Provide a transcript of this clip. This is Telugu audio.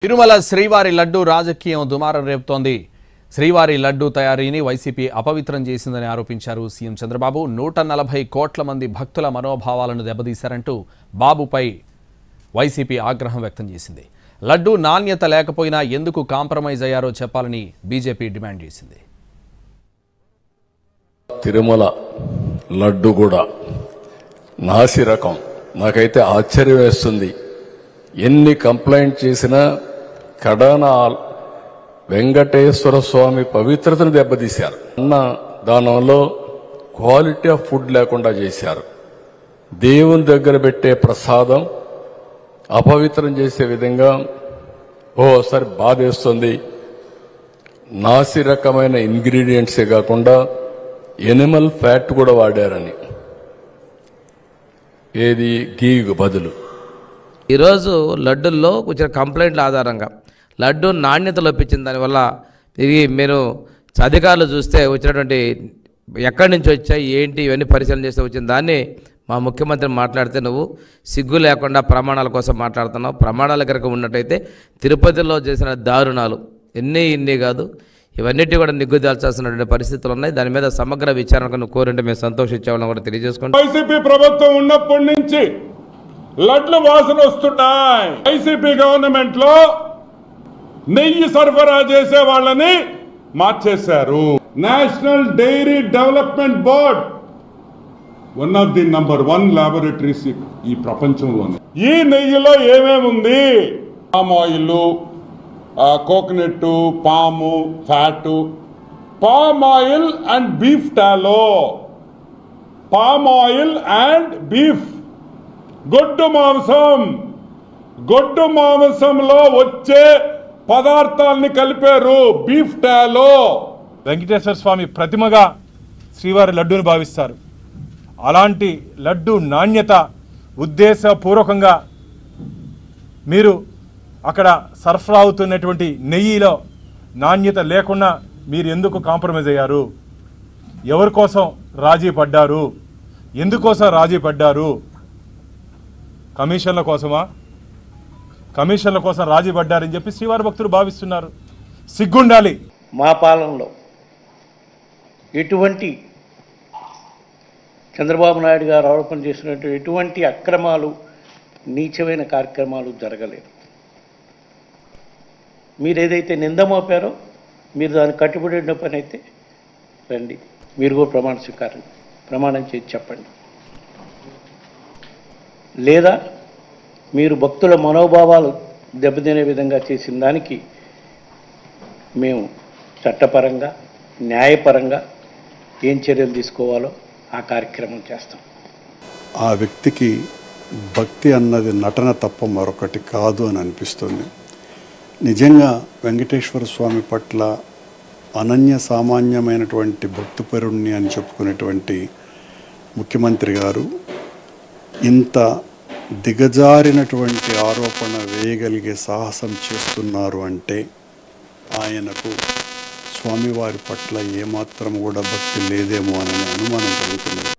తిరుమల శ్రీవారి లడ్డు రాజకీయం దుమారం రేపుతోంది. శ్రీవారి లడ్డు తయారీని వైసీపీ అపవిత్రం చేసిందని ఆరోపించారు సీఎం చంద్రబాబు. 140 కోట్ల మంది భక్తుల మనోభావాలను దెబ్బతీశారంటూ బాబుపై వైసీపీ ఆగ్రహం వ్యక్తం చేసింది. లడ్డు నాణ్యత లేకపోయినా ఎందుకు కాంప్రమైజ్ అయ్యారో చెప్పాలని బీజేపీ డిమాండ్ చేసింది. తిరుమల లడ్డు కూడా నాసి రకం. నాకైతే ఆశ్చర్యం వేస్తుంది. ఎన్ని కంప్లైంట్ చేసినా కడాన వెంకటేశ్వర స్వామి పవిత్రతను దెబ్బతీశారు. అన్న దానంలో క్వాలిటీ ఆఫ్ ఫుడ్ లేకుండా చేశారు. దేవుని దగ్గర పెట్టే ప్రసాదం అపవిత్రం చేసే విధంగా ఓసారి బాధేస్తుంది. నాసి రకమైన ఇంగ్రీడియంట్సే కాకుండా ఎనిమల్ ఫ్యాట్ కూడా వాడారని, ఏది గీకు బదులు. ఈరోజు లడ్డుల్లో వచ్చిన కంప్లైంట్ల ఆధారంగా లడ్డు నాణ్యత లోపించిన దానివల్ల ఇది మీరు అధికారులు చూస్తే వచ్చినటువంటి ఎక్కడి నుంచి వచ్చాయి ఏంటి ఇవన్నీ పరిశీలన చేస్తే వచ్చిన దాన్ని మా ముఖ్యమంత్రి మాట్లాడితే నువ్వు సిగ్గు లేకుండా ప్రమాణాల కోసం మాట్లాడుతున్నావు. ప్రమాణాల కనుక ఉన్నట్టయితే తిరుపతిలో చేసిన దారుణాలు ఇన్ని కాదు, ఇవన్నిటి కూడా నిగ్గుదాల్చాల్సినటువంటి పరిస్థితులు ఉన్నాయి. దాని మీద సమగ్ర విచారణకు నువ్వు కోరింటే మేము సంతోషించామని కూడా తెలియజేసుకుంటాం. వైసీపీ ప్రభుత్వం ఉన్నప్పటి నుంచి లడ్లు వాసన వస్తున్నాయి. వైసీపీ గవర్నమెంట్ లో నెయ్యి సరఫరా చేసే వాళ్ళని మార్చేశారు. National Dairy Development Board one of the number 1 laboratories ఈ ప్రపంచంలోనే. ఈ నెయ్యిలో ఏమేమి ఉంది? Palm oil, coconut, palm fat, palm oil and beef tallow, palm oil and beef, గొడ్డు మాంసంలో వచ్చే పదార్థాలని కలిపారు బీఫ్ టాలో. వెంకటేశ్వర స్వామి ప్రతిమగా శ్రీవారి లడ్డూని భావిస్తారు. అలాంటి లడ్డు నాణ్యత ఉద్దేశపూర్వకంగా మీరు అక్కడ సరఫరా అవుతున్నటువంటి నెయ్యిలో నాణ్యత లేకుండా మీరు ఎందుకు కాంప్రమైజ్ అయ్యారు? ఎవరి కోసం రాజీ పడ్డారు? ఎందుకోసం రాజీ పడ్డారు? కమిషన్ల కోసమా? కమిషన్ల కోసం రాజీ పడ్డారని చెప్పి శ్రీవారి భక్తులు భావిస్తున్నారు. సిగ్గుండాలి. మా పాలనలో ఎటువంటి చంద్రబాబు నాయుడు గారు ఆరోపణ చేసినట్టు ఎటువంటి అక్రమాలు, నీచమైన కార్యక్రమాలు జరగలేదు. మీరు ఏదైతే నింద మోపారో మీరు దానికి కట్టుబడిన పని అయితే రండి, మీరు కూడా ప్రమాణం చేసి చెప్పండి. లేదా మీరు భక్తుల మనోభావాలు దెబ్బతినే విధంగా చేసిన దానికి మేము చట్టపరంగా న్యాయపరంగా ఏం చర్యలు తీసుకోవాలో ఆ కార్యక్రమం చేస్తాం. ఆ వ్యక్తికి భక్తి అన్నది నటన తప్ప మరొకటి కాదు అని అనిపిస్తుంది. నిజంగా వెంకటేశ్వర స్వామి పట్ల అనన్య సామాన్యమైనటువంటి భక్తిపరుణ్ణి అని చెప్పుకునేటువంటి ముఖ్యమంత్రి గారు ఇంత దిగజారినటువంటి ఆరోపణ వేయగలిగే సాహసం చేస్తున్నారు అంటే ఆయనకు స్వామివారి పట్ల ఏమాత్రం కూడా భక్తి లేదేమో అనే అనుమానం కలుగుతున్నది.